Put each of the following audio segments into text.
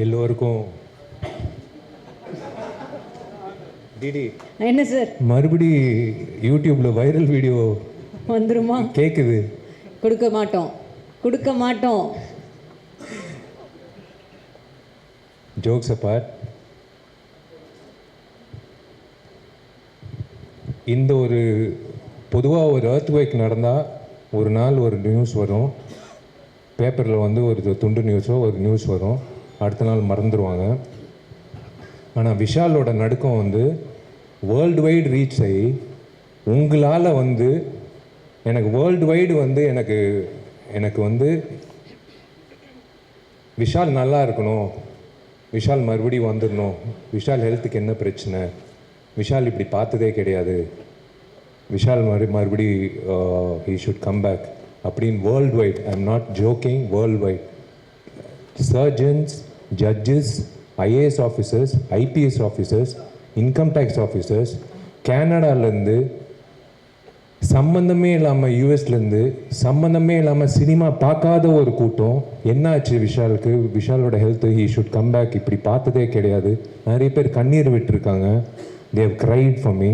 எல்லோருக்கும் டிடி என்ன சார் மறுபடி யூடியூப்ல வைரல் வீடியோ வந்துருமா? கேட்குது. கொடுக்க மாட்டோம், கொடுக்க மாட்டோம். ஜோக்ஸ் அப்பார்ட், இந்த ஒரு பொதுவாக ஒரு எர்த்குவேக் நடந்தால் ஒரு நாள் ஒரு நியூஸ் வரும், பேப்பரில் வந்து ஒரு துண்டு நியூஸோ ஒரு நியூஸ் வரும், அடுத்த நாள் மறந்துடுவாங்க. ஆனால் விஷாலோட நடுக்கம் வந்து வேர்ல்டு வைடு ரீச் ஆகி உங்களால் வந்து எனக்கு வேர்ல்டு வைடு வந்து எனக்கு வந்து விஷால் நல்லா இருக்கணும், விஷால் மறுபடியும் வந்துடணும், விஷால் ஹெல்த்துக்கு என்ன பிரச்சனை, விஷால் இப்படி பார்த்ததே கிடையாது, விஷால் மறுபடி ஹீ ஷுட் கம் பேக் அப்படின்னு world wide, I am not joking, world wide surgeons, judges, IAS officers, IPS officers, income tax officers, கேனடாலேருந்து சம்மந்தமே இல்லாமல் யூஎஸ்லேருந்து சம்மந்தமே இல்லாமல் சினிமா பார்க்காத ஒரு கூட்டம் என்னாச்சு விஷாலுக்கு, விஷாலோட health, he should come back இப்படி பார்த்ததே கிடையாது, நிறைய பேர் கண்ணீர் விட்டுருக்காங்க, they have cried for me.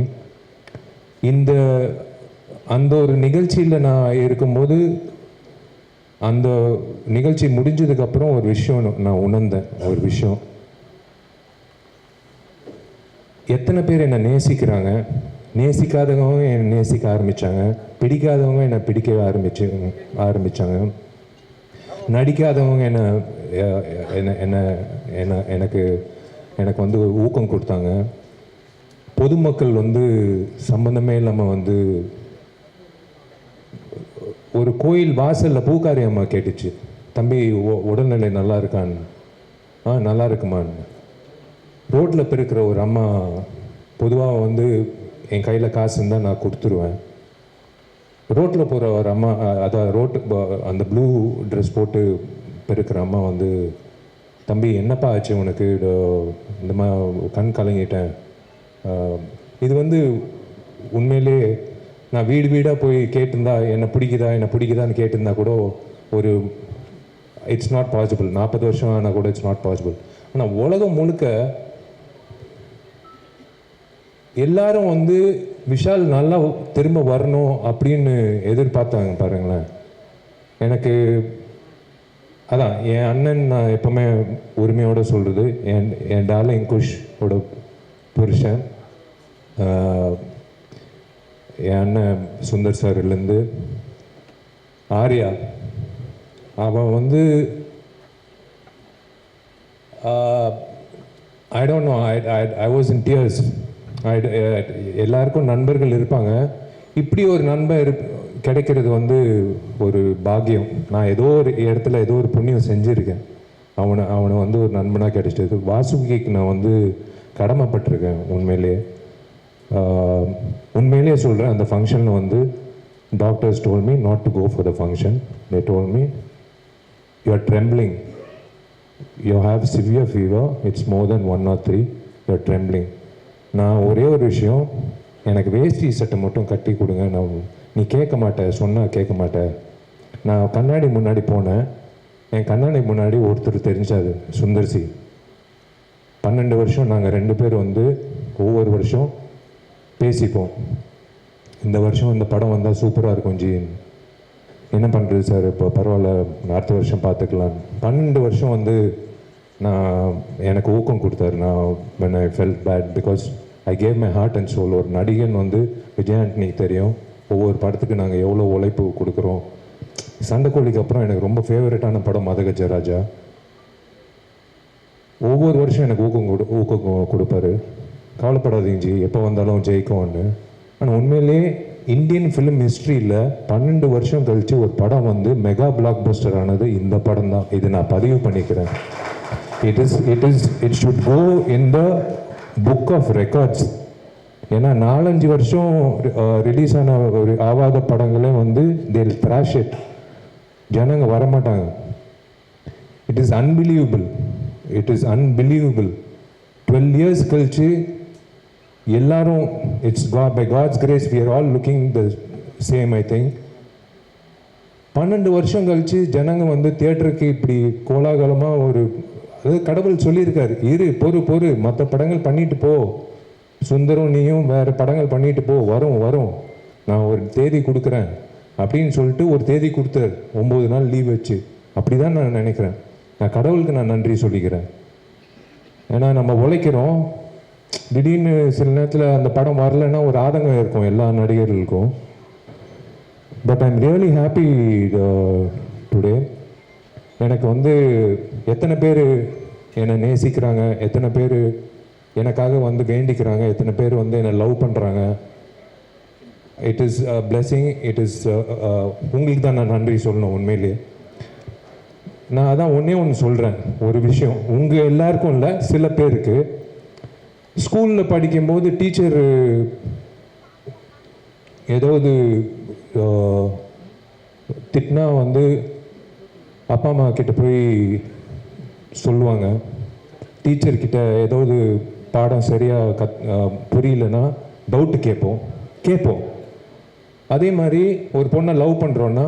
அந்த ஒரு நிகழ்ச்சியில் நான் இருக்கும்போது அந்த நிகழ்ச்சி முடிஞ்சதுக்கப்புறம் ஒரு விஷயம் நான் உணர்ந்தேன். ஒரு விஷயம், எத்தனை பேர் என்னை நேசிக்கிறாங்க, நேசிக்காதவங்க என்னை நேசிக்க ஆரம்பித்தாங்க, பிடிக்காதவங்க என்னை பிடிக்க ஆரம்பித்தாங்க, நடிக்காதவங்க எனக்கு வந்து ஊக்கம் கொடுத்தாங்க, பொதுமக்கள் வந்து சம்பந்தமே இல்லாமல் வந்து ஒரு கோயில் வாசலில் பூக்காரி அம்மா கேட்டுச்சு, தம்பி உடல்நிலை நல்லா இருக்கான்னு. நல்லா இருக்குமான்னு. ரோட்டில் பெருக்கிற ஒரு அம்மா, பொதுவாக வந்து என் கையில் காசு இருந்தால் நான் கொடுத்துருவேன், ரோட்டில் போகிற ஒரு அம்மா, அதான் அந்த ப்ளூ ட்ரெஸ் போட்டு பெருக்கிற அம்மா வந்து, தம்பி என்னப்பா ஆச்சு உனக்கு, இந்த மாதிரி கண் கலங்கிட்டேன். இது வந்து உண்மையிலே நான் வீடு வீடாக போய் கேட்டிருந்தா என்னை பிடிக்குதான்னு கேட்டிருந்தா கூட ஒரு இட்ஸ் நாட் பாசிபிள், 40 வருஷம் ஆனால் கூட இட்ஸ் நாட் பாசிபிள். ஆனால் உலகம் முழுக்க எல்லாரும் வந்து விஷால் நல்லா திரும்ப வரணும் அப்படின்னு எதிர்பார்த்தாங்க பாருங்களேன். எனக்கு அதான் என் அண்ணன், நான் எப்போவுமே உரிமையோடு சொல்கிறது, என் டார்லிங் குஷோட புருஷன், என் அண்ணன் சுந்தர் சார்லேருந்து ஆர்யா, அவன் வந்து I don't know, I was in tears. எல்லாருக்கும் நண்பர்கள் இருப்பாங்க, இப்படி ஒரு நண்பர் கிடைக்கிறது வந்து ஒரு பாக்கியம். நான் ஏதோ ஒரு இடத்துல ஏதோ ஒரு புண்ணியம் செஞ்சுருக்கேன், அவனை வந்து ஒரு நண்பனாக கிடைச்சது. வாசுகிக்கு நான் வந்து கடமைப்பட்டிருக்கேன். உண்மையிலேயே சொல்கிறேன், அந்த ஃபங்க்ஷனில் வந்து doctors told me not to go for the function. They told me you are trembling, you have severe fever, it's more than 1 or 3, you are trembling. நான் ஒரே ஒரு விஷயம், எனக்கு வேஷ்டி சட்டை மட்டும் கட்டி கொடுங்க, நீ கேட்க மாட்டேன், சொன்னால் கேட்க மாட்டேன். நான் கண்ணாடி முன்னாடி போனேன், என் கண்ணாடி முன்னாடி ஒருத்தர் தெரிஞ்சாது, சுந்தர்சி. 12 வருஷம் நாங்கள் 2 பேர் வந்து ஒவ்வொரு வருஷம் பேசிப்போம், இந்த வருஷம் இந்த படம் வந்தால் சூப்பராக இருக்கும் ஜி, என்ன பண்ணுறது சார், இப்போ பரவாயில்ல அடுத்த வருஷம் பார்த்துக்கலாம். 12 வருஷம் வந்து எனக்கு ஊக்கம் கொடுத்தாரு. நான் when I felt bad because I gave my heart and soul. ஒரு நடிகன் வந்து விஜய் ஆண்டனிக்கு தெரியும், ஒவ்வொரு படத்துக்கு நாங்கள் எவ்வளோ உழைப்பு கொடுக்குறோம். சண்டைக்கோழிக்கு அப்புறம் எனக்கு ரொம்ப ஃபேவரட்டான படம் மதகஜராஜா. ஒவ்வொரு வருஷம் எனக்கு ஊக்கம் கொடுப்பாரு, கவலைப்படாதீங்க ஜி, எப்போ வந்தாலும் ஜெயிக்கும்னு. ஆனால் உண்மையிலேயே இந்தியன் ஃபிலிம் ஹிஸ்ட்ரியில் 12 வருஷம் கழித்து ஒரு படம் வந்து மெகா பிளாக் பஸ்டர் ஆனது இந்த படம் தான். இது நான் பதிவு பண்ணிக்கிறேன். It should go in the book of records. ஏன்னா 4-5 வருஷம் ரிலீஸ் ஆன ஒரு ஆவாத படங்களே வந்து தேல் த்ராஷ் இட், ஜனங்க வரமாட்டாங்க. இட் இஸ் அன்பிலீவபிள், 12 years கழிச்சு எல்லாரும், it's by God's grace we are all looking the same. I think 12 வருஷம் கழிச்சு ஜனங்க வந்து தியேட்டருக்கு இப்படி கோலாகலமாக ஒரு அது கடவுள் சொல்லியிருக்காரு, இரு பொறு மற்ற படங்கள் பண்ணிட்டு போ, சுந்தரம் நீயும் வேறு படங்கள் பண்ணிட்டு போ, வரும் நான் ஒரு தேதி கொடுக்குறேன் அப்படின்னு சொல்லிட்டு ஒரு தேதி கொடுத்தாரு, 9 நாள் லீவ் வச்சு. அப்படி தான் நான் நினைக்கிறேன். நான் கடவுளுக்கு நான் நன்றி சொல்லிக்கிறேன். ஏன்னா நம்ம உழைக்கிறோம், திடீர்னு சில நேரத்தில் அந்த படம் வரலைன்னா ஒரு ஆதங்கம் இருக்கும் எல்லா நடிகர்களுக்கும். But I'm really happy today. எனக்கு வந்து எத்தனை பேர் என்னை நேசிக்கிறாங்க, எத்தனை பேர் எனக்காக வந்து வேண்டிக்கிறாங்க, எத்தனை பேர் வந்து என்னை லவ் பண்ணுறாங்க. It is blessing. It is உங்களுக்கு தான் நான் நன்றி சொல்லணும் உண்மையிலேயே. நான் அதான் ஒன்று சொல்கிறேன், ஒரு விஷயம் உங்கள் எல்லாருக்கும் இல்லை, சில பேருக்கு ஸ்கூலில் படிக்கும்போது டீச்சர் ஏதாவது திட்டினா வந்து அப்பா அம்மா கிட்ட போய் சொல்லுவாங்க. டீச்சர்கிட்ட ஏதாவது பாடம் சரியாக புரியலன்னா டவுட்டு கேட்போம். அதே மாதிரி ஒரு பொண்ணை லவ் பண்ணுறோன்னா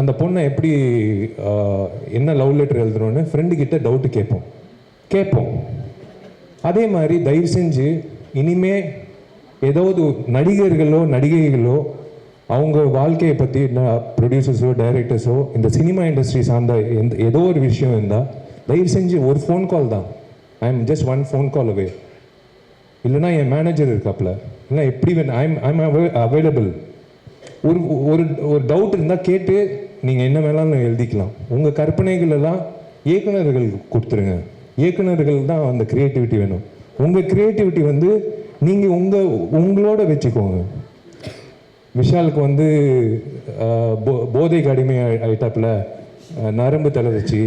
அந்த பொண்ணை எப்படி என்ன லவ் லெட்டர் எழுதுறோன்னு ஃப்ரெண்டுக்கிட்ட டவுட்டு கேட்போம். அதே மாதிரி தயவு செஞ்சு இனிமே ஏதாவது நடிகர்களோ நடிகைகளோ அவங்க வாழ்க்கையை பற்றி ப்ரொடியூசர்ஸோ டைரக்டர்ஸோ இந்த சினிமா இண்டஸ்ட்ரி சார்ந்த ஏதோ ஒரு விஷயம் இருந்தால் தயவு செஞ்சு ஒரு ஃபோன் கால் தான். I am just one phone call away. இல்லைனா என் மேனேஜர் இருக்காப்புல, இல்லை எப்படி ஐம் அவைலபிள். ஒரு ஒரு ஒரு டவுட் இருந்தால் கேட்டு நீங்கள் என்ன வேணாலும் எழுதிக்கலாம். உங்கள் கற்பனைகள் எல்லாம் இயக்குநர்கள் கொடுத்துருங்க. இயக்குநர்கள் தான் அந்த க்ரியேட்டிவிட்டி வேணும். உங்கள் க்ரியேட்டிவிட்டி வந்து நீங்கள் உங்களோட வச்சுக்கோங்க. விஷாலுக்கு வந்து போதைக்கு அடிமை ஆயிட்டாப்புல, நரம்பு தளர்ச்சி.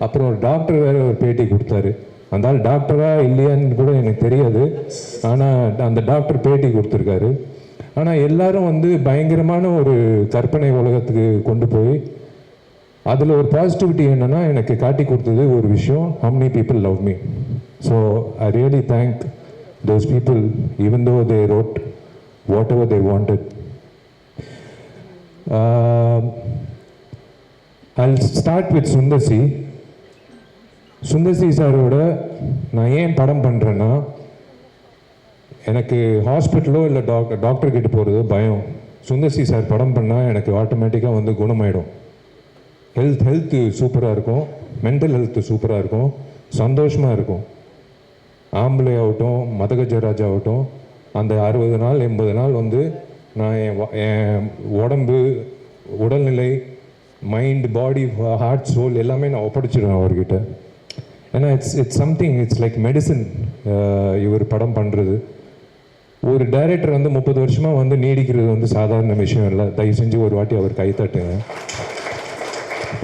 அப்புறம் ஒரு டாக்டர் வேறு ஒரு பேட்டி கொடுத்தாரு. அந்த ஆள் டாக்டரா இல்லையான்னு கூட எனக்கு தெரியாது, ஆனால் அந்த டாக்டர் பேட்டி கொடுத்துருக்காரு. ஆனால் எல்லாரும் வந்து பயங்கரமான ஒரு கற்பனை உலகத்துக்கு கொண்டு போய் அதில் ஒரு பாசிட்டிவிட்டி என்னென்னா எனக்கு காட்டி கொடுத்தது ஒரு விஷயம், how many people love me. So I really thank those people even though they wrote whatever they wanted. I'll start with Sundar C சாரோட நான் ஏன் படம் பண்ணுறேன்னா, எனக்கு ஹாஸ்பிட்டலோ இல்லை டாக்டர்கிட்ட போகிறது பயம். சுந்தர்சி சார் படம் பண்ணால் எனக்கு ஆட்டோமேட்டிக்காக வந்து குணமாயிடும். ஹெல்த்து சூப்பராக இருக்கும், மென்டல் ஹெல்த்து சூப்பராக இருக்கும், சந்தோஷமாக இருக்கும். ஆம்பளை ஆகட்டும் மதகஜராஜ் ஆகட்டும், அந்த 60 நாள் 80 நாள் வந்து நான் என் உடம்பு உடல்நிலை மைண்ட் பாடி ஹார்ட் சோல் எல்லாமே நான் ஒப்படைச்சிடுவேன் அவர்கிட்ட. ஏன்னா it's something, it's like medicine. இவர் படம் பண்ணுறது ஒரு டைரக்டர் வந்து 30 வருஷமாக வந்து நீடிக்கிறது வந்து சாதாரண விஷயம் இல்லை. தயவு செஞ்சு ஒரு வாட்டி அவர் கைத்தட்டுங்க.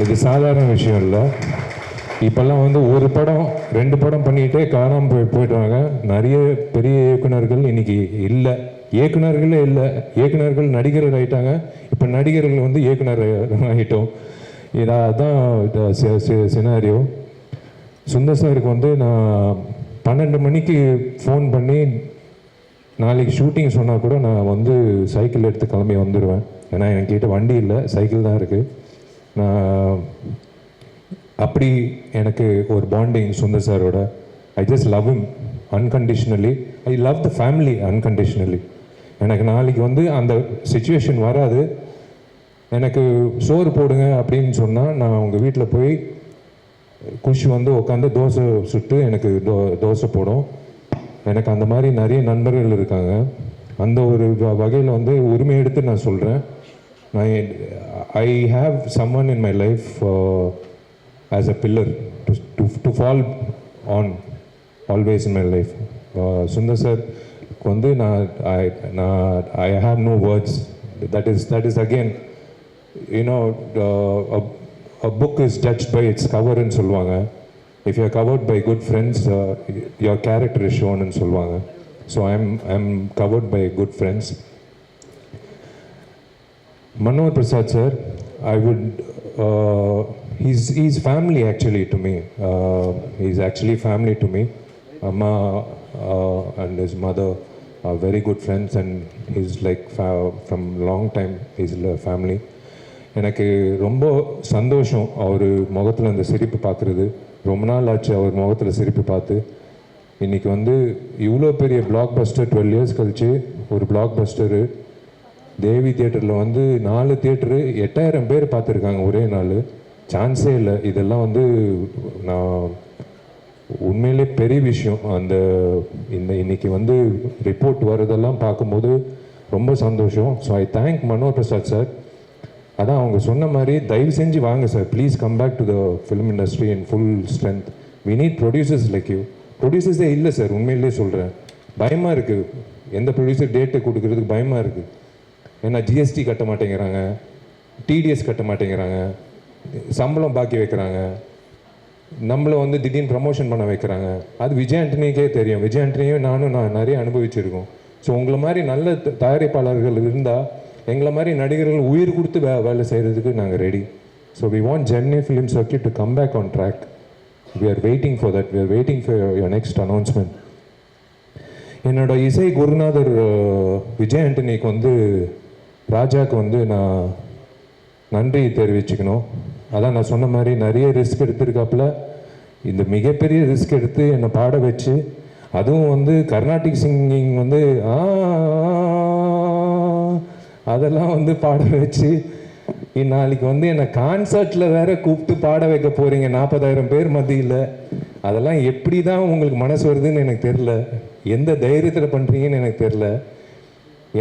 இது சாதாரண விஷயம் இல்லை. இப்போல்லாம் வந்து ஒரு படம் 2 படம் பண்ணிக்கிட்டே காணாமல் போயிடுவாங்க. நிறைய பெரிய இயக்குநர்கள் இன்னைக்கு இல்லை, இயக்குநர்களே இல்லை. இயக்குநர்கள் நடிகர்கள் ஆகிட்டாங்க, இப்போ நடிகர்கள் வந்து இயக்குனர் ஆகிட்டோம். இதான் சினாரியோ. சுந்தர் சாருக்கு வந்து நான் 12 மணிக்கு ஃபோன் பண்ணி நாளைக்கு ஷூட்டிங் சொன்னால் கூட நான் வந்து சைக்கிள் எடுத்து கிளம்பி வந்துடுவேன். ஏன்னா என்கிட்ட வண்டி இல்லை, சைக்கிள் தான் இருக்குது. நான் அப்படி எனக்கு ஒரு பாண்டிங் சுந்தர் சாரோட. I just love him unconditionally. I love the family unconditionally. எனக்கு நாளைக்கு வந்து அந்த சுச்சுவேஷன் வராது. எனக்கு சோறு போடுங்க அப்படின்னு சொன்னால் நான் அவங்க வீட்டில் போய் குஷி வந்து உட்காந்து தோசை சுட்டு எனக்கு தோசை போடும். எனக்கு அந்த மாதிரி நிறைய நண்பர்கள் இருக்காங்க. அந்த ஒரு வகையில் வந்து உரிமை எடுத்து நான் சொல்கிறேன், நான் I have someone in my life as a pillar to fall on always in my life. Sundar sir வந்து I have no words. That is again you know a book is judged by its cover ன்னு சொல்லுவாங்க. If you are covered by good friends, your character is shown ன்னு சொல்லுவாங்க. So I'm covered by good friends. Manohar Prasad sir, I would he's family actually to me. He's actually family to me. Amma and his mother are very good friends, and he's like from long time he's family. எனக்கு ரொம்ப சந்தோஷம் அவர் முகத்தில் அந்த சிரிப்பு பார்க்குறது. ரொம்ப நாள் ஆச்சு அவர் முகத்தில் சிரிப்பு பார்த்து. இன்றைக்கி வந்து இவ்வளோ பெரிய பிளாக் பஸ்டர் 12 இயர்ஸ் கழிச்சு ஒரு பிளாக் பஸ்டரு தேவி தியேட்டரில் வந்து 4 தியேட்டரு 8000 பேர் பார்த்துருக்காங்க ஒரே நாள். சான்ஸே இல்லை. இதெல்லாம் வந்து நான் உண்மையிலே பெரிய விஷயம். இன்னைக்கு வந்து ரிப்போர்ட் வர்றதெல்லாம் பார்க்கும்போது ரொம்ப சந்தோஷம். So I thank Manohar Prasad sir. அதான் அவங்க சொன்ன மாதிரி தயவு செஞ்சு வாங்க sir, please come back to the film industry in full strength. We need producers like you. ப்ரொடியூசர்ஸே இல்லை சார், உண்மையிலே சொல்கிறேன். பயமாக இருக்குது, எந்த ப்ரொடியூசர் டேட்டை கொடுக்கறதுக்கு பயமாக இருக்குது. ஏன்னா ஜிஎஸ்டி கட்ட மாட்டேங்கிறாங்க, டிடிஎஸ் கட்ட மாட்டேங்கிறாங்க, சம்பளம் பாக்கி வைக்கிறாங்க, நம்மளை வந்து திடீர்னு ப்ரமோஷன் பண்ண வைக்கிறாங்க. அது விஜய் ஆண்டனிக்கே தெரியும். விஜய் ஆண்டனியும் நான் நிறைய அனுபவிச்சிருக்கோம். ஸோ உங்களை மாதிரி நல்ல தயாரிப்பாளர்கள் இருந்தால் எங்களை மாதிரி நடிகர்கள் உயிர் கொடுத்து வேலை செய்கிறதுக்கு நாங்கள் ready. So we want journey film circuit to come back on track. We are waiting for that. We are waiting for your next announcement. என்னோட இசை குருநாதர் விஜய் ஆண்டனிக்கு வந்து ராஜாவுக்கு வந்து நான் நன்றி தெரிவிச்சுக்கணும். அதான் நான் சொன்ன மாதிரி நிறைய ரிஸ்க் எடுத்திருக்காப்புல. இந்த மிகப்பெரிய ரிஸ்க் எடுத்து என்னை பாட வச்சு, அதுவும் வந்து கர்நாடிக் சிங்கிங் வந்து அதெல்லாம் வந்து பாட வச்சு, நாளைக்கு வந்து என்னை கான்சர்ட்டில் வேற கூப்பிட்டு பாட வைக்க போகிறீங்க 40,000 பேர் மத்தியில். அதெல்லாம் எப்படி தான் உங்களுக்கு மனசு வருதுன்னு எனக்கு தெரில. எந்த தைரியத்தில் பண்ணுறீங்கன்னு எனக்கு தெரில.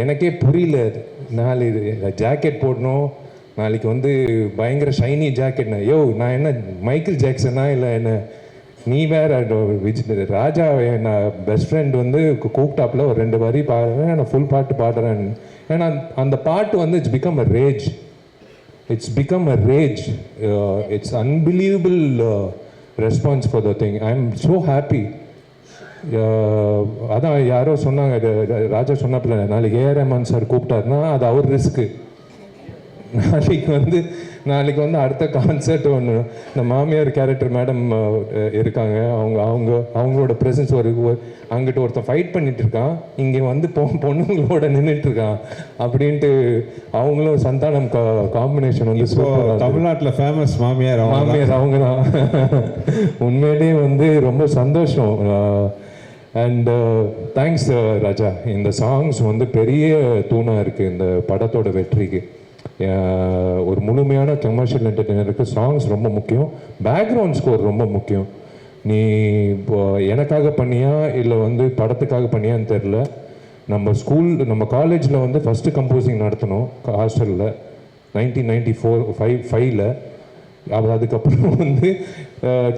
எனக்கே புரியல. நாளைக்கு ஜாக்கெட் போடணும், நாளைக்கு வந்து பயங்கர ஷைனி ஜாக்கெட்னா, யோ நான் என்ன மைக்கேல் ஜாக்சனா இல்லை என்ன? நீ வேற ராஜா என்ன பெஸ்ட் ஃப்ரெண்ட் வந்து கூப்பிட்டாப்புல ஒரு 2 வரி பாடுறேன், நான் ஃபுல் பாட்டு பாடுறேன். ஏன்னா அந்த பாட்டு வந்து it's become a rage. It's become a rage. It's unbelievable response for the thing. I am so happy. அதான் யாரோ சொன்னாங்க, ராஜா சொன்னாப்புல நாளைக்கு ஏஆர் ரஹ்மான் சார் கூப்பிட்டாருன்னா அது அவர் ரிஸ்க்கு. நாளைக்கு வந்து அடுத்த கான்சர்ட் ஒன்று, இந்த மாமியார் கேரக்டர் மேடம் இருக்காங்க, அவங்களோட ப்ரெசன்ஸ் அங்கிட்ட ஒருத்தன் ஃபைட் பண்ணிட்டு இருக்கான், இங்கே வந்து பொண்ணுங்களோட நின்றுட்டு இருக்கான் அப்படின்ட்டு அவங்களும் சந்தானம் காம்பினேஷன் வந்து தமிழ்நாட்டில் ஃபேமஸ் மாமியார் அவங்க தான். உண்மையிலேயே வந்து ரொம்ப சந்தோஷம். அண்ட் தேங்க்ஸ் ராஜா. இந்த சாங்ஸ் வந்து பெரிய தூணாக இருக்குது இந்த படத்தோட வெற்றிக்கு. ஒரு முழுமையான கமர்ஷியல் என்டர்டெய்னருக்கு சாங்ஸ் ரொம்ப முக்கியம், பேக்ரவுண்ட் ஸ்கோர் ரொம்ப முக்கியம். நீ இப்போ எனக்காக பண்ணியா இல்லை வந்து படத்துக்காக பண்ணியான்னு தெரில. நம்ம காலேஜில் வந்து ஃபஸ்ட்டு கம்போசிங் நடத்தணும் ஹாஸ்டலில் 1994-5ல். அதுக்கப்புறம் வந்து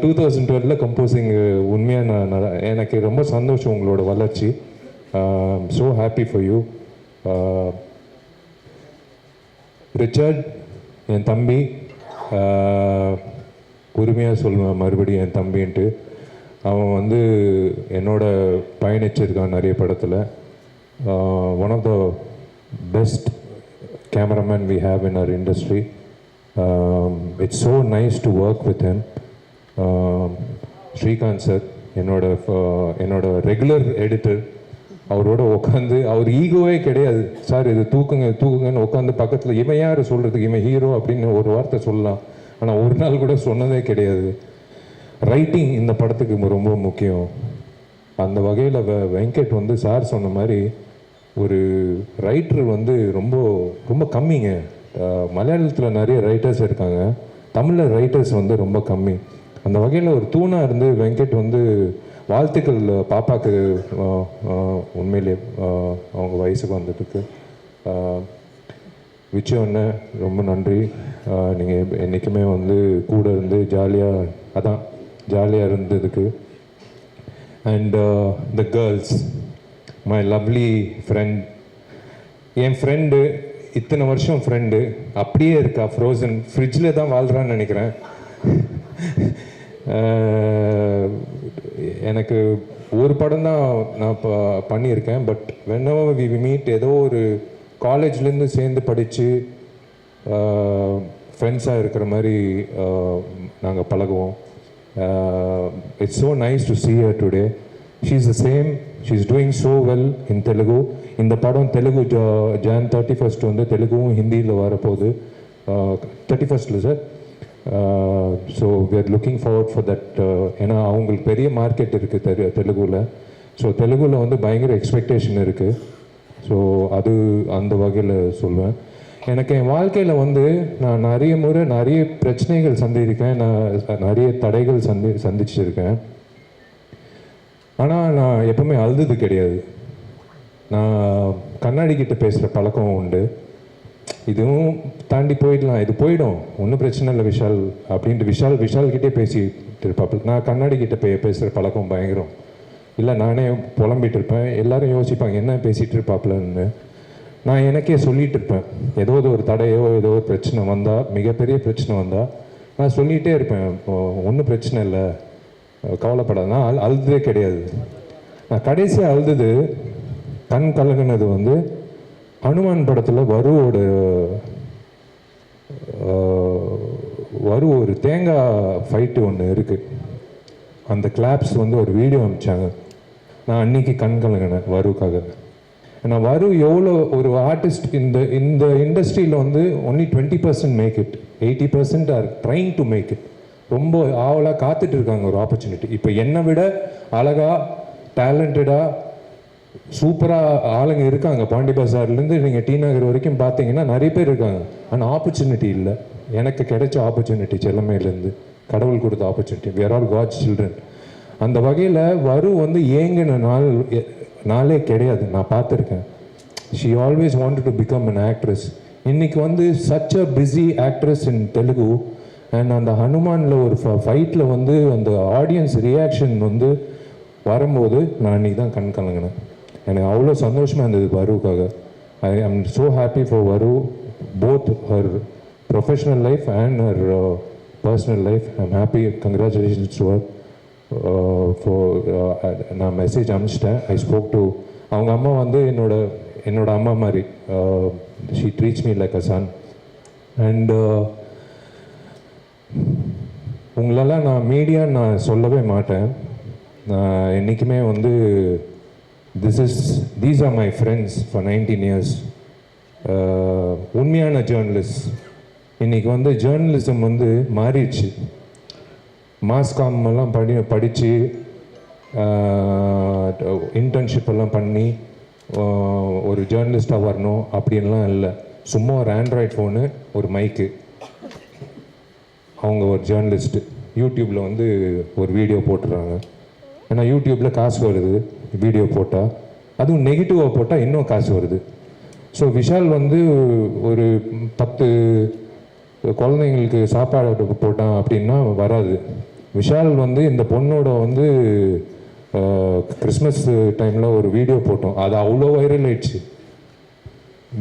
2012 கம்போசிங். உண்மையாக எனக்கு ரொம்ப சந்தோஷம் உங்களோட வளர்ச்சி. So happy for you. Richard என் தம்பி, உரிமையாக சொல்லுவேன் மறுபடியும் என் தம்பின்ட்டு. அவன் வந்து என்னோட பயணிச்சிருக்கான் நிறைய படத்தில். One of the best cameraman we have in our industry. It's so nice to work with him. Srikanth sir என்னோட ரெகுலர் எடிட்டர். அவரோட உட்காந்து, அவர் ஈகோவே கிடையாது. சார் இது தூக்குங்கன்னு உட்காந்து பக்கத்தில், இவன் யார் சொல்கிறதுக்கு, இவன் ஹீரோ அப்படின்னு ஒரு வார்த்தை சொல்லலாம். ஆனால் ஒரு நாள் கூட சொன்னதே கிடையாது. ரைட்டிங் இந்த படத்துக்கு ரொம்ப முக்கியம். அந்த வகையில் வெங்கட் வந்து சார் சொன்ன மாதிரி ஒரு ரைட்டர் வந்து ரொம்ப ரொம்ப கம்மிங்க. மலையாளத்தில் நிறைய ரைட்டர்ஸ் இருக்காங்க, தமிழில் ரைட்டர்ஸ் வந்து ரொம்ப கம்மி. அந்த வகையில் ஒரு தூணாக இருந்து வெங்கட் வந்து வாழ்த்துக்கள் பாப்பாவுக்கு. உண்மையிலே அவங்க வயசுக்கு வந்ததுக்கு விஜய் அண்ணன் ரொம்ப நன்றி. நீங்கள் என்றைக்குமே வந்து கூட இருந்து ஜாலியாக இருந்ததுக்கு. And the girls, my lovely friend. N friend இத்தனை வருஷம் ஃப்ரெண்டு அப்படியே இருக்கா, ஃப்ரோசன் ஃப்ரிட்ஜில் தான் வாழ்கிறான்னு நினைக்கிறேன். எனக்கு ஒரு படம் தான் நான் பண்ணியிருக்கேன். பட் whenever we meet, ஏதோ ஒரு காலேஜ்லேருந்து சேர்ந்து படித்து ஃப்ரெண்ட்ஸாக இருக்கிற மாதிரி நாங்கள் பழகுவோம். It's so nice to see her today. she is the same. she is doing so well in Telugu. இந்த படம் தெலுங்கு Jan 31 வந்து தெலுங்கும் ஹிந்தியில் வரப்போகுது. 31 sir so we are looking forward for that. ஏன்னா அவங்களுக்கு பெரிய மார்க்கெட் இருக்குது தெலுங்குல. ஸோ தெலுங்குல வந்து பயங்கர எக்ஸ்பெக்டேஷன் இருக்குது. ஸோ அது அந்த வகையில் சொல்லுவேன். எனக்கு என் வாழ்க்கையில் வந்து நான் நிறைய முறை நிறைய பிரச்சனைகள் சந்திருக்கேன், நான் நிறைய தடைகள் சந்திச்சிருக்கேன். ஆனால் நான் எப்பவுமே அழுது கிடையாது. நான் கண்ணாடி கிட்ட பேசுகிற பழக்கம் உண்டு. இதுவும் தாண்டி போயிடலாம், இது போயிடும், ஒன்றும் பிரச்சனை இல்லை விஷால் அப்படின்ட்டு விஷால்கிட்டே பேசிட்டு இருப்பாப்புல. நான் கண்ணாடி கிட்ட பேசுகிற பழக்கம் பயங்கரம். இல்லை நானே புலம்பிட்டு இருப்பேன், எல்லாரும் யோசிப்பாங்க என்ன பேசிகிட்டு இருப்பாப்புலன்னு. நான் எனக்கே சொல்லிகிட்டு இருப்பேன், ஏதோ ஒரு தடையோ ஏதோ ஒரு பிரச்சனை வந்தால், மிகப்பெரிய பிரச்சனை வந்தால் நான் சொல்லிகிட்டே இருப்பேன், ஒன்றும் பிரச்சனை இல்லை, கவலைப்படாது. நான் அழுதே கிடையாது. நான் கடைசியாக அழுது கண் கலங்கினது வந்து ஹனுமான் படத்தில் ஒரு தேங்காய் ஃபைட்டு ஒன்று இருக்குது. அந்த கிளாப்ஸ் வந்து ஒரு வீடியோ அனுப்பிச்சாங்க. நான் அன்னைக்கு கண் கலங்கினேன் வருக்காக. நான் எவ்வளோ ஒரு ஆர்டிஸ்ட் இந்த இண்டஸ்ட்ரியில் வந்து only 20% make it, 80% are trying to make it. ரொம்ப ஆவலாக காத்துட்டு இருக்காங்க ஒரு ஆப்பர்ச்சுனிட்டி. இப்போ என்னை விட அழகாக டேலண்டடாக சூப்பராக ஆளுங்க இருக்காங்க. பாண்டி பஜார்லேருந்து நீங்கள் டி நகர் வரைக்கும் பார்த்தீங்கன்னா நிறைய பேர் இருக்காங்க. ஆனால் ஆப்பர்ச்சுனிட்டி இல்லை. எனக்கு கிடைச்ச ஆப்பர்ச்சுனிட்டி செல்லமையிலேருந்து கடவுள் கொடுத்த opportunity. we are all God's children. அந்த வகையில் வந்து ஏங்கின நாளே கிடையாது. நான் பார்த்துருக்கேன். she always wanted to become an actress. இன்னைக்கு வந்து such a busy actress in Telugu. And அந்த ஹனுமானில் ஒரு ஃபைட்டில் வந்து அந்த ஆடியன்ஸ் ரியாக்ஷன் வந்து வரும்போது நான் அன்றைக்கி தான் கண் கலங்கினேன். எனக்கு அவ்வளோ சந்தோஷமாக இருந்தது வருவுக்காக. I am so happy for Varu, both her professional life and her personal life. I'm happy. Congratulations to her நான் மெசேஜ் அனுப்பிச்சிட்டேன். ஐ ஸ்போக் டு அவங்க அம்மா வந்து என்னோட அம்மா மாதிரி. She treats me like a son. And உங்களெல்லாம் நான் மீடியான்னு நான் சொல்லவே மாட்டேன். நான் என்றைக்குமே வந்து these are my friends for 19 years. உண்மையான ஜேர்னலிஸ்ட். இன்றைக்கி வந்து ஜேர்னலிசம் வந்து மாறிடுச்சு. மாஸ்காம் எல்லாம் படித்து இன்டர்ன்ஷிப் எல்லாம் பண்ணி ஒரு ஜேர்னலிஸ்டாக வரணும் அப்படின்லாம் இல்லை. சும்மா ஒரு ஆண்ட்ராய்ட் ஃபோனு, ஒரு மைக்கு, அவங்க ஒரு ஜேர்னலிஸ்ட்டு. யூடியூப்பில் வந்து ஒரு வீடியோ போட்டுடுறாங்க. ஏன்னா யூடியூப்பில் காசு வருது வீடியோ போட்டால், அதுவும் நெகட்டிவாக போட்டால் இன்னும் காசு வருது. ஸோ விஷால் வந்து ஒரு 10 குழந்தைங்களுக்கு சாப்பாடு போட்டான் அப்படின்னா வராது. விஷால் வந்து இந்த பொண்ணோட வந்து கிறிஸ்மஸ் டைமில் ஒரு வீடியோ போட்டோம், அது அவ்வளோ வைரல் ஆயிடுச்சு.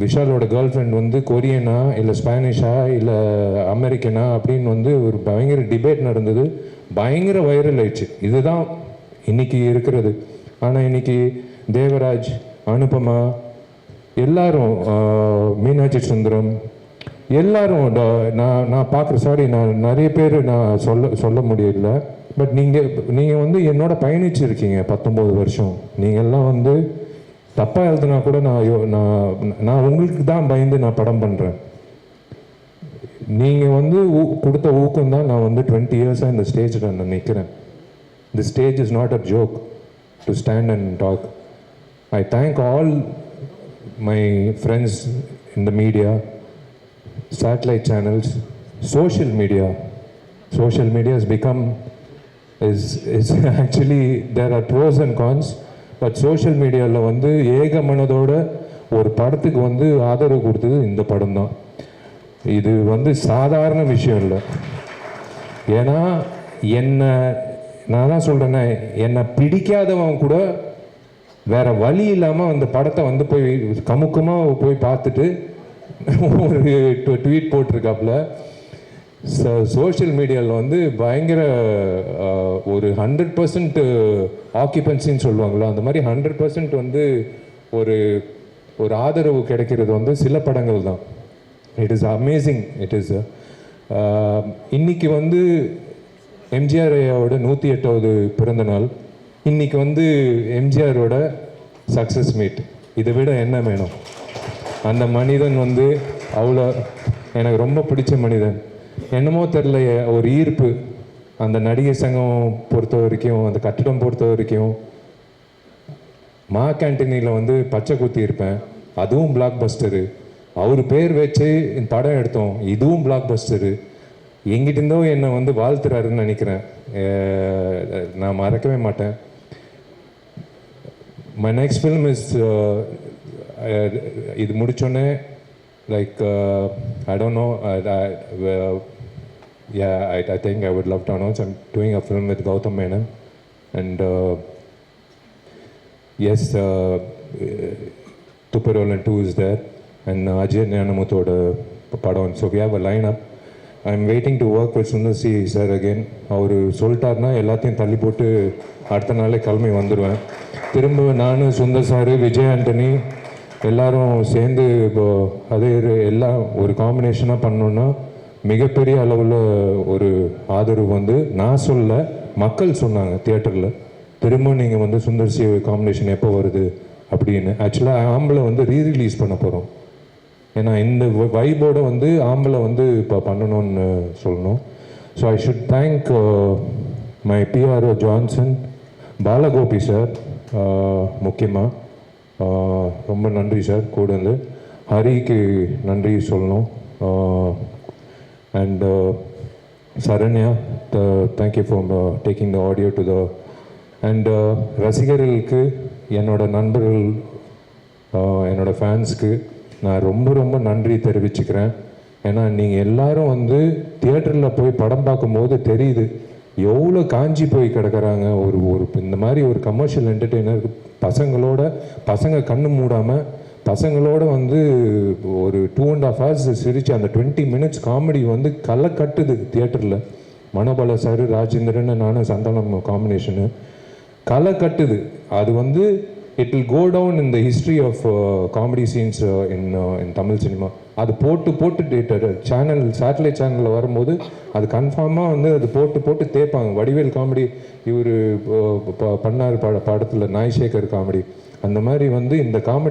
விஷாலோட கேர்ள் ஃப்ரெண்ட் வந்து கொரியனா இல்லை ஸ்பானிஷா இல்லை அமெரிக்கனா அப்படின்னு வந்து ஒரு பயங்கர டிபேட் நடந்தது, பயங்கர வைரல் ஆயிடுச்சு. இதுதான் இன்னைக்கு இருக்கிறது. ஆனால் இன்னைக்கு தேவராஜ், அனுபமா, எல்லாரும், மீனாட்சி சுந்தரம், எல்லாரும் நான் பார்க்குற நான் நிறைய பேர் நான் சொல்ல முடியல. பட் நீங்கள் வந்து என்னோட பயணிச்சிருக்கீங்க 19 வருஷம். நீங்கள்லாம் வந்து தப்பாக எழுதுனா கூட நான் உங்களுக்கு தான் பயந்து நான் படம் பண்ணுறேன். நீங்கள் வந்து கொடுத்த ஊக்கம் தான் நான் வந்து 20 இயர்ஸாக இந்த ஸ்டேஜில் நான் நிற்கிறேன். The stage is not a joke to stand and talk. I thank all my friends in the media, satellite channels, social media. Social media has become, is actually, there are pros and cons, but social mediaவில் வந்து ஏக மனதோட ஒரு படத்துக்கு வந்து ஆதரவு கொடுத்தது இந்த படம் தான். இது வந்து சாதாரண விஷயம் இல்லை. ஏன்னா நான் தான் சொல்கிறேன்னா, என்னை பிடிக்காதவன் கூட வேறு வழி இல்லாமல் அந்த படத்தை வந்து போய் கமுக்கமாக போய் பார்த்துட்டு ஒரு ட்வீட் போட்டிருக்காப்புல. சோஷியல் மீடியாவில் வந்து பயங்கர ஒரு 100% ஆக்கியபன்சின்னு சொல்லுவாங்களோ, அந்த மாதிரி 100% வந்து ஒரு ஆதரவு கிடைக்கிறது வந்து சில படங்கள் தான். It is amazing. It is இன்னைக்கு வந்து எம்ஜிஆர் ஐயாவோட 108வது பிறந்த நாள். இன்னைக்கு வந்து எம்ஜிஆரோட சக்ஸஸ் மீட். இதை விட என்ன வேணும்? அந்த மனிதன் வந்து அவ்வளோ எனக்கு ரொம்ப பிடிச்ச மனிதன். என்னமோ தெரில ஒரு ஈர்ப்பு அந்த நடிகை சங்கம் பொறுத்த வரைக்கும், அந்த கட்டிடம் பொறுத்த வரைக்கும். மா கேண்டீனில் வந்து பச்சை குத்தி இருப்பேன், அதுவும் பிளாக் பஸ்டரு. அவர் பேர் வச்சு இந்த படம் எடுத்தோம், இதுவும் பிளாக் பஸ்டரு. எங்கிட்டிருந்தோ என்னை வந்து வாழ்த்துறாருன்னு நினைக்கிறேன். நான் மறக்கவே மாட்டேன். மை நெக்ஸ்ட் ஃபில்ம் இஸ் இது முடித்தோடனே like I don't know, I think I would love to announce I'm doing a film with Gautam Menon, and yes, Tupperwala 2 is there, and Ajay Nyanamuthoda padam. So we have a lineup. I'm waiting to work with Sundar C sir again. அவர் சொல்லிட்டாருன்னா எல்லாத்தையும் தள்ளி போட்டு அடுத்த நாளே கிளம்பி வந்துடுவேன். திரும்ப நான், சுந்தர் சார், விஜய் ஆண்டனி எல்லாரும் சேர்ந்து இப்போ அதே எல்லாம் ஒரு காம்பினேஷனாக பண்ணோன்னா மிகப்பெரிய அளவில் ஒரு ஆதரவு வந்து நான் சொல்ல, மக்கள் சொன்னாங்க தியேட்டரில். திரும்ப நீங்கள் வந்து சுந்தர் சி காம்பினேஷன் எப்போ வருது அப்படின்னு. ஆக்சுவலாக ஆம்பளை வந்து ரீரிலீஸ் பண்ண போகிறோம். ஏன்னா இந்த வைபோட வந்து ஆம்பளை வந்து இப்போ பண்ணணும்னு சொல்லணும். So I should thank my PRO Johnson, Balagopi sir முக்கியமாக ரொம்ப நன்றி சார். கூட வந்து ஹரிக்கு நன்றி சொல்லணும். And Saranya, thank you for taking the audio to the... And ரசிகர்களுக்கு, என்னோட நண்பர்கள், என்னோட ஃபேன்ஸ்க்கு நான் ரொம்ப ரொம்ப நன்றி தெரிவிச்சுக்கிறேன். ஏன்னா நீங்கள் எல்லாரும் வந்து தியேட்டரில் போய் படம் பார்க்கும்போது தெரியுது எவ்வளோ காஞ்சி போய் கிடக்கிறாங்க. ஒரு இந்த மாதிரி ஒரு கமர்ஷியல் என்டர்டெய்னருக்கு பசங்க கண்ணு மூடாமல் பசங்களோட வந்து ஒரு 2.5 hours சிரிச்சு அந்த 20 minutes காமெடி வந்து களை கட்டுது தியேட்டரில். மனோபால சார், ராஜேந்திரன், நானும் சந்தானம் காம்பினேஷனு களை கட்டுது. அது வந்து it will go down in the history of comedy scenes in Tamil cinema. அது போட்டு சேனல், சேட்டலைட் சேனலில் வரும்போது அது கன்ஃபார்மாக வந்து அது போட்டு தேய்ப்பாங்க. வடிவேல் காமெடி இவர் பண்ணார் படத்தில், நாய்சேகர் காமெடி. அந்த மாதிரி வந்து இந்த காமெடி